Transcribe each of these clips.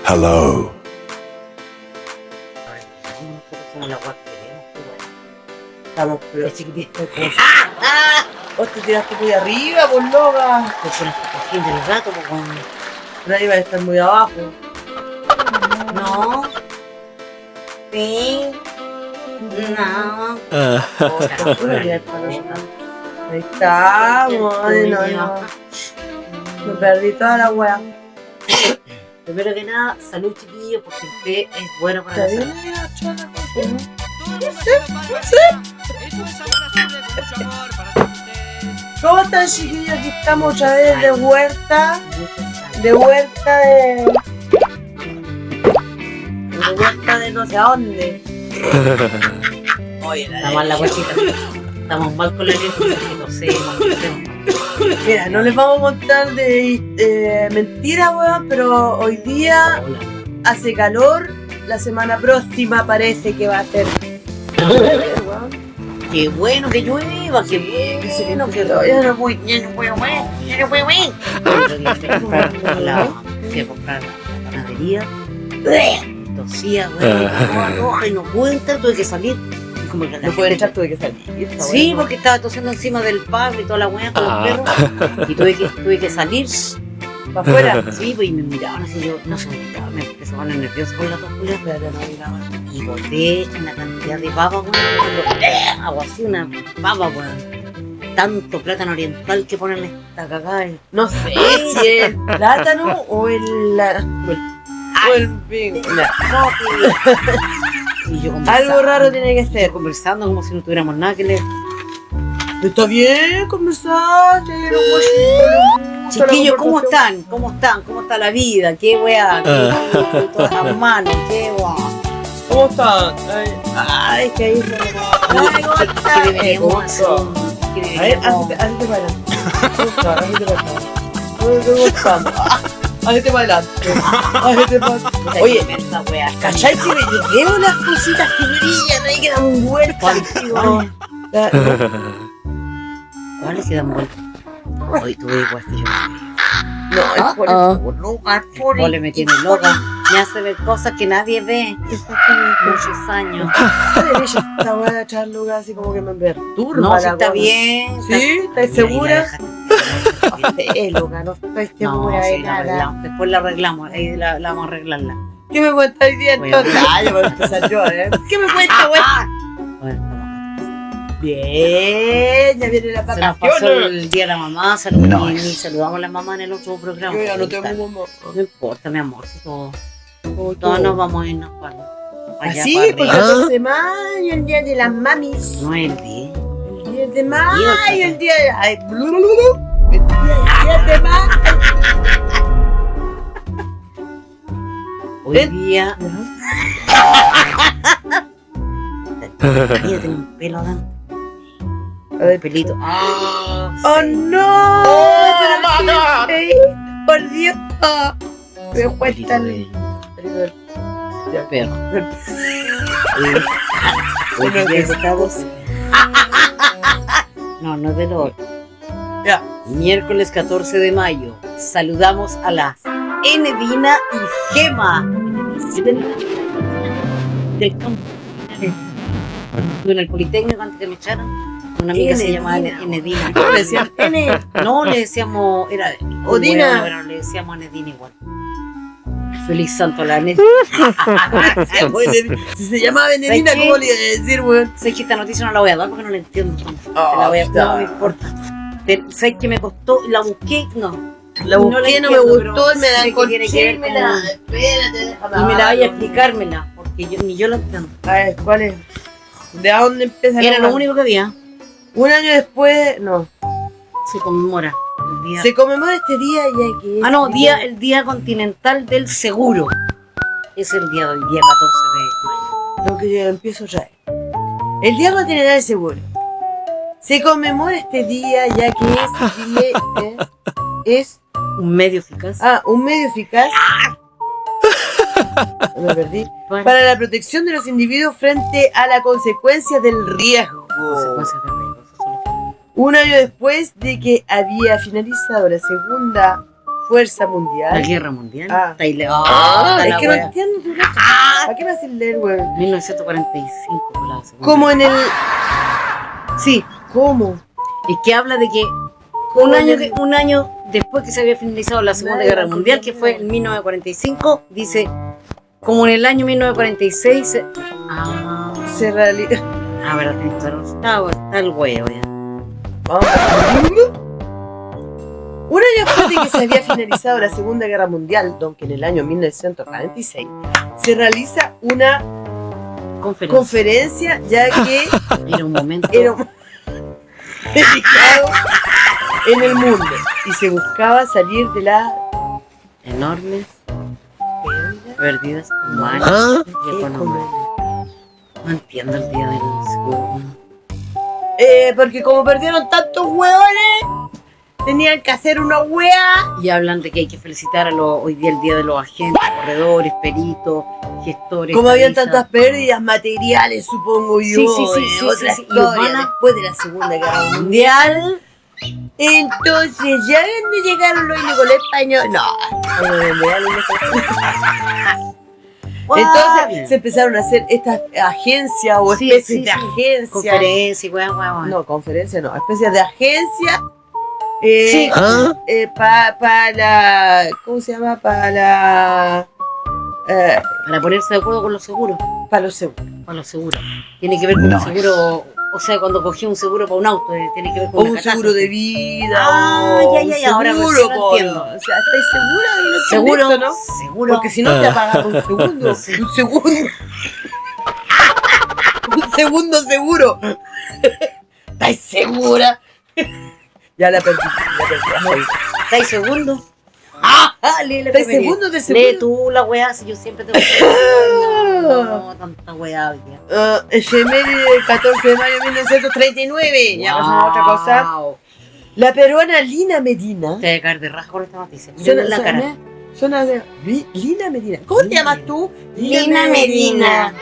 Hello. Nosotros somos la guapa que queremos, pero bueno. Estamos, pero. Es chiquitita. Vos te tiraste muy arriba, por loca. Pues con esta cuestión del gato, pues con... Nadie va a estar muy abajo. No. Sí. No. Ahí estamos. Ay, no. Me perdí toda la wea. Primero que nada, salud chiquillos, porque el té es bueno para la ¿Está salud. bien la chola? ¿Cómo están, chiquillos? Aquí estamos otra vez de huerta. De huerta de no sé a dónde. Oye, Está mal la guachita. Estamos mal con la leche, porque no sé. mira, no les vamos a contar de mentiras, weón, pero hoy día hace calor. La semana próxima parece que va a ser. Qué bueno que llueva, qué bueno que Ya no voy. Fui a comprar la panadería. Tosía, güey, toda roja y no puedo entrar, tuve que salir. Y como que la No pueden gente- echar, tuve que salir. Está Sí, bueno. porque estaba tosiendo encima del pablo y toda la weá con los perros. Y tuve que salir. ¿Para afuera? Sí, pues, y me miraban así, yo no sé, me empecé a poner nerviosa con las dos culias. Claro, no miraban. Y boté una cantidad de baba, weón. Hago así una baba, weón. Tanto plátano oriental que ponen esta cagada. No sé si el plátano o el vino. Y yo Algo raro tiene que ser. conversando como si no tuviéramos nada que leer. Está bien conversar. Chiquillos, ¿cómo están? ¿Cómo están? ¿Cómo está la vida? ¿Qué weá? ¿Qué todas las manos? ¿Qué weá? ¿Cómo están? Ay, que ahí se ¿Qué deberíamos hacer? ¿Qué A ver, deberíamos? hazte para adelante. Hazte para adelante. Hazte para adelante. Oye, esta weá. ¿cachai que me llevo las cositas que brillan ahí que dan un vuelta? ¿Cuáles se dan vuelta? Hoy tuve igual que yo. No, es por lugar, por Vos le me tienes loca. Me hace ver cosas que nadie ve. Muchos años. esta weá de echar lugar así como que me perturba. No, si la está cosa. bien. ¿Sí? ¿Estás segura? Sí, Sí, loca, no estoy no, segura de sí, la nada. arreglamos. Después la arreglamos. Ahí la vamos a arreglarla. ¿Qué me cuenta hoy día Bueno. entonces? Ah, ya voy a empezar yo, ¿eh? ¿Qué me cuenta, weá? Bueno, estamos Bien, ya viene la Se nos pasó vacaciones. el día de la mamá, ni saludamos a la mamá en el otro programa. Yo ya no tengo mamá. No importa, mi amor, si todos nos vamos a irnos para allá. Así, para por arriba. 14 de mayo, el día de las mamis. No es el día. El 10 de mayo, el día de... Ay, el 10 de mayo. Hoy día. Ella tiene un pelo adelante. A ver, Pelito. ¡Oh, no! ¡Por Dios! Me cuesta el... Perro. Hoy día estamos. No es de lo otro. Ya. Miércoles 14 de mayo. Saludamos a las Enedina y Gema. Del campo. En el Politécnico, antes que me echaran, una amiga se llamaba Enedina. Le decían N. No, le decíamos, era Odina. Bueno, le decíamos Enedina igual. Feliz santo a la Enedina. Si se llamaba Venenina, ¿Sabes qué? ¿cómo le iba a decir, weón? Sé que esta noticia no la voy a dar porque no la entiendo. Oh, Te la voy a está. no me importa. Sé que me costó, la busqué, no. La busqué, no me entiendo, gustó, y me la sé que tiene que encontré, ver y me la... con- Espérate, déjame Y me la vaya a abajo. explicármela, porque ni yo la entiendo. A ver, ¿cuál es? ¿De dónde empieza la Era lo weá? único que había. Un año después, no. Se conmemora el día. Se conmemora este día ya que es... Ah, no, el día continental del seguro. Es el día del día 14 de mayo. Lo que yo empiezo ya. El Día Continental del Seguro. Se conmemora este día ya que es Un medio eficaz. un medio eficaz. Me perdí. Para la protección de los individuos frente a la consecuencia del riesgo. Consecuencias de riesgo, eso solo. Un año después de que había finalizado la Segunda Fuerza La Mundial. Guerra Mundial. Ah. Está ilegal. Es que no entiendo. ¿A qué me hacen leer, weón? 1945 fue la segunda. Como en el... Sí, ¿Cómo? es que habla de que Como un en año, el- un año después que se había finalizado la Segunda Nada, Guerra Mundial, que fue en 1945, dice, como en el año 1946... Se realiza... A ver, está el huevo ya. Un año después de que se había finalizado la Segunda Guerra Mundial, aunque en el año 1946, se realiza una conferencia ya que Era un momento. era un dedicado en el mundo y se buscaba salir de la Enormes pérdidas humanas y económicas. No entiendo el día del seguro. porque como perdieron tantos hueones, tenían que hacer una hueá. Y hablan de que hay que felicitar a hoy día el día de los agentes, corredores, peritos, gestores. Como habían estadistas. tantas pérdidas materiales, supongo yo, Sí, otra sí. Y historia, van a- después de la Segunda Guerra Mundial. Mundial. Entonces, ¿ya dónde llegaron los ilegales españoles? No. Entonces se empezaron a hacer estas agencias o Sí, especies sí, de sí. agencias. Conferencia, weón. No, conferencias no, especies de agencias. Sí. Para la. ¿Cómo se llama? Para la. Para ponerse de acuerdo con los seguros. Para los seguros. Con los seguros. Tiene que ver con un seguro. O sea, cuando cogí un seguro para un auto, tiene que ver con O una un seguro catástrofe. de vida. Ah, o ya, un ahora seguro, recién lo po, entiendo. O sea, ¿estáis segura de lo que Seguro, esto, no? seguro. Porque si no te apagas un segundo. Sí. Un segundo. Un segundo seguro. ¿Estáis segura? Ya la perdí. ¿Estáis segundo? Lee la ¿Estáis efeméride. segundo de seguro? Lee tú la weá, si yo siempre tengo que... No, tanta weá hoy día. Efeméride del 14 de mayo de 1939. Ya pasamos a otra cosa. Wow. La peruana Lina Medina. Te voy a caer de rasgo con esta noticia. Mira la cara. Suena de. Lina Medina. ¿Cómo te Lina llamas Medina. tú? Lina Medina.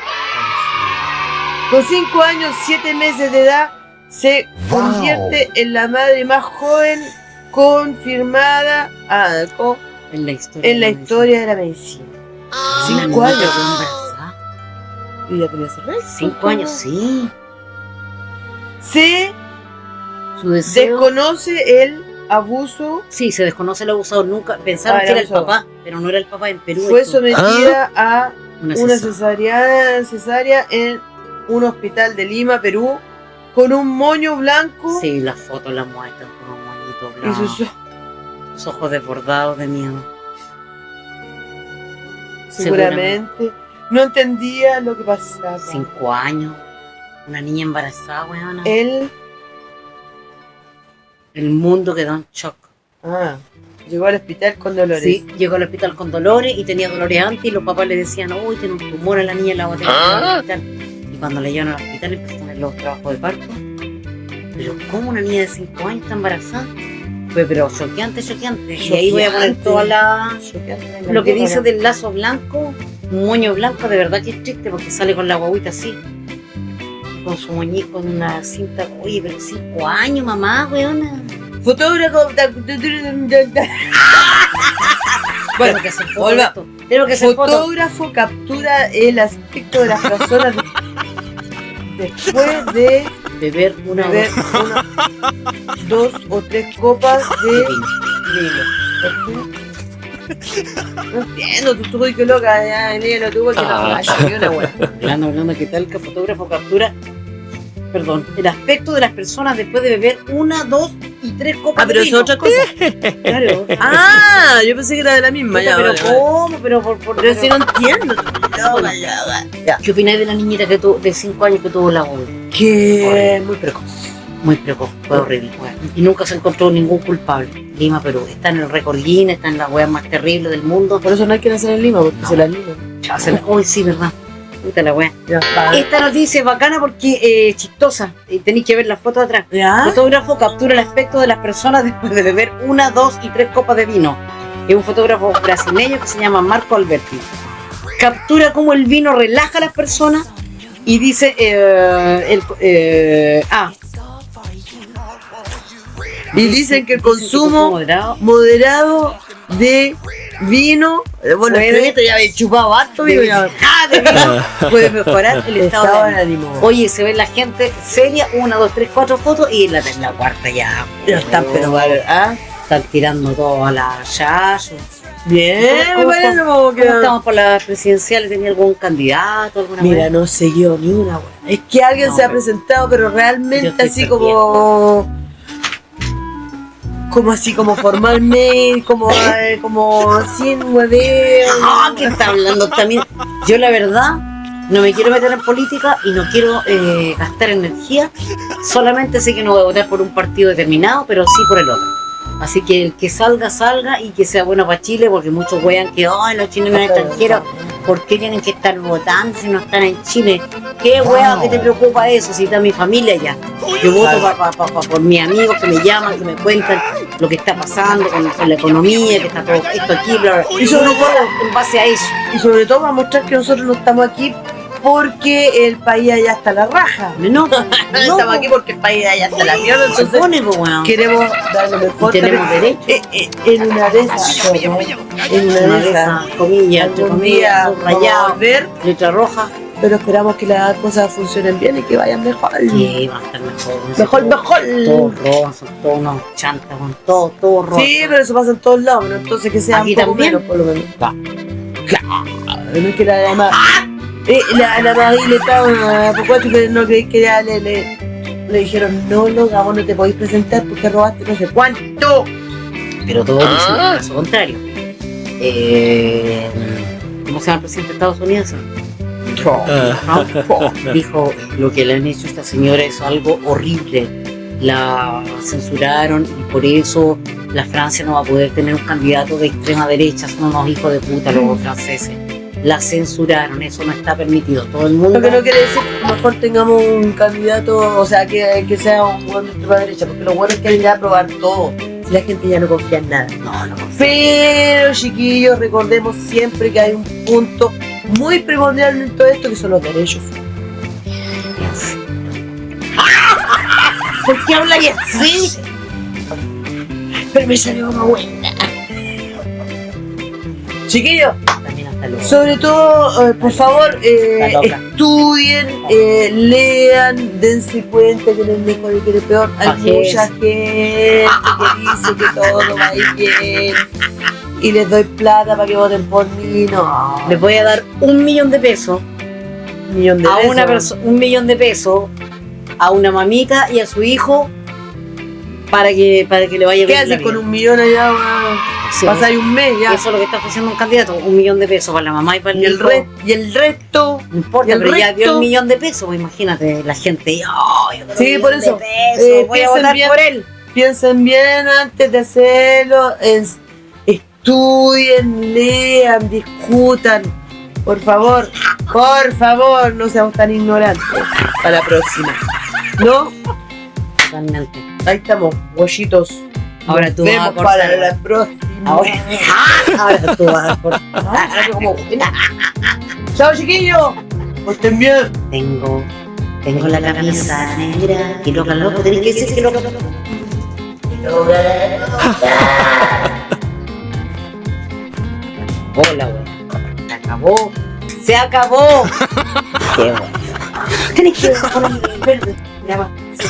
Con 5 años, 7 meses de edad, se convierte en la madre más joven confirmada En la historia. en la historia de la medicina. Una 5 niña años. quedó embarazada. Y ya tenía ese resto. 5 años, sí. Se Su deseo. desconoce el abuso. Sí, se desconoce el abusador. Nunca pensaron Ah, que era el abusador. papá, pero no era el papá en Perú. Fue esto. sometida a Una una cesárea. cesárea en un hospital de Lima, Perú, con un moño blanco Sí, las fotos las muestran con un moñito y blanco. sus Sus ojos desbordados de miedo. seguramente no entendía lo que pasaba. 5 años. Una niña embarazada, weona. Él El mundo quedó en shock. llegó al hospital con dolores. Sí, llegó al hospital con dolores y tenía dolores antes y los papás le decían, uy, tiene un tumor a la niña, la voy a tener que llevar al hospital. Y cuando la llevan al hospital empezaron a hacer los trabajos de parto. Pero ¿cómo una niña de 5 años está embarazada? Fue pero choqueante. Y ahí voy a poner toda la... Lo que dice del lazo blanco, un moño blanco, de verdad que es triste porque sale con la guaguita así. Con su moñito, con una cinta. Oye, pero 5 años, mamá, weona. Fotógrafo. Bueno, que hacer foto volva- de esto. Tengo que hacer foto. Fotógrafo captura el aspecto de las personas después de Beber una beber botella 2 o 3 copas de de vino. No entiendo, tú estoy que loca, ya en lo tuvo que no, ni una buena. Hablando, ¿qué tal? Que el fotógrafo captura, perdón, el aspecto de las personas después de beber 1, 2 y 3 copas de Pero es vino. otra cosa. Claro. Yo pensé que era de la misma, Puta, ya. pero vale, vale. ¿cómo? Pero Si no entiendo. ¿Qué opináis de la niñita que de 5 años que tuvo la boda? Que muy precoz. Muy precoz, fue horrible. Bueno, y nunca se encontró ningún culpable. Lima, Perú. Está en el récord Guinness, está en las weas más terribles del mundo. Por eso no hay que nacer en Lima, porque se la Lima. Hoy sí, ¿verdad? Puta la wea. Ya. Esta noticia es bacana porque chistosa. Tenéis que ver las fotos atrás. ¿Ya? Fotógrafo captura el aspecto de las personas después de beber 1, 2 y 3 copas de vino. Es un fotógrafo brasileño que se llama Marco Alberti. Captura cómo el vino relaja a las personas y dice Y dicen que el consumo moderado moderado de vino. Bueno, Puede- ya habéis chupado harto vino. Ya. Puede mejorar el estado de ánimo. ánimo. Oye, se ve la gente seria, 1, 2, 3, 4 fotos y en la cuarta ya. Ya están, pero ¿ah? Están tirando todo a la yayo. Bien, me parece como ¿Cómo que. estamos por las presidenciales? ¿Tenía algún candidato? Alguna Mira, wea? no sé yo ni una wea. Es que alguien No, se ha pero- presentado, pero Yo realmente estoy así como formalmente, como sin hueveo. Ah, ¿qué está hablando también? Yo la verdad no me quiero meter en política y no quiero gastar energía. Solamente sé que no voy a votar por un partido determinado, pero sí por el otro. Así que el que salga, salga y que sea bueno para Chile, porque muchos wean que ay, los chilenos extranjeros, ¿por qué tienen que estar votando si no están en Chile? ¿Qué wea que te preocupa eso si está mi familia allá? Yo voto por mis amigos que me llaman, que me cuentan lo que está pasando con la economía, que está todo esto aquí, bla, bla. Y sobre Uno vota en base a eso. Y sobre todo para mostrar que nosotros no estamos aquí porque el país allá está la raja. No, Estamos aquí porque el país allá está la mierda, se entonces pone, pues, weón. queremos dar lo mejor. Y tenemos también. derecho. En una de esas, ¿no? En Una una de de esas. esas comillas, entre Algún comillas, día vamos a subrayado, volver, letra roja, pero esperamos que las cosas funcionen bien y que vayan mejor. que va a estar mejor. Mejor, mejor. Todos robos, son todos unos chantas, con todo rojo. Sí, pero eso pasa en todos lados, ¿no? Entonces que sea Aquí un poco también. menos, por lo menos. Claro, no es que la más. La Marie le estaba por cuatro, pero no creí que ya le dijeron, no, vos no te podéis presentar porque robaste no sé cuánto. Pero todos dicen el caso contrario. ¿Cómo se llama el presidente de Estados Unidos? Trump dijo lo que le han hecho a esta señora es algo horrible. La censuraron y por eso la Francia no va a poder tener un candidato de extrema derecha. Son unos hijos de puta los franceses. La censuraron, eso no está permitido. Todo el mundo. Lo que no quiere decir que a lo mejor tengamos un candidato, o sea, que sea un buen de extrema derecha, porque lo bueno es que hay que aprobar todo. Si la gente ya no confía en nada. No. Pero, chiquillos, recordemos siempre que hay un punto muy primordial en todo esto, que son los derechos. ¿Por qué habla así? Pero me salió como buena. Chiquillos, También hasta luego. sobre todo, por favor, Está loca. estudien, lean, dense cuenta que no es mejor y que no es peor. Hay Así es. mucha gente que dice que todo va a ir bien y les doy plata para que voten por mí. No, Les voy a dar $1.000.000 de pesos un millón de a una pesos. persona, $1.000.000 de pesos a una mamita y a su hijo para que le vaya ¿Qué bien la haces con vida. un millón allá? weón? Sí, Pasáis un mes ya. eso es lo que está ofreciendo un candidato, $1.000.000 de pesos para la mamá y para el Y el, hijo. y el resto. No importa, y el pero ya dio resto- $1.000.000 de pesos, pues imagínate la gente. ¡Oh, yo quiero Sí, $1.000.000 por eso, de pesos, voy a piensen votar bien. por él. Piensen bien antes de hacerlo. Estudien, lean, discutan. Por favor, no seamos tan ignorantes. Para la próxima. ¿No? Totalmente. Ahí estamos, huellitos. Ahora Nos tú vas a vemos cortar. para la próxima. Ahora tú vas a cortar. Ahora como buena. Chao, chiquillos. Que estén bien. Tengo la camisa negra. Y loca, tenés que decir que loca. Hola, güey. Se acabó. Se acabó. Qué bueno. Tenés que poner el verde. Ya va. Sí.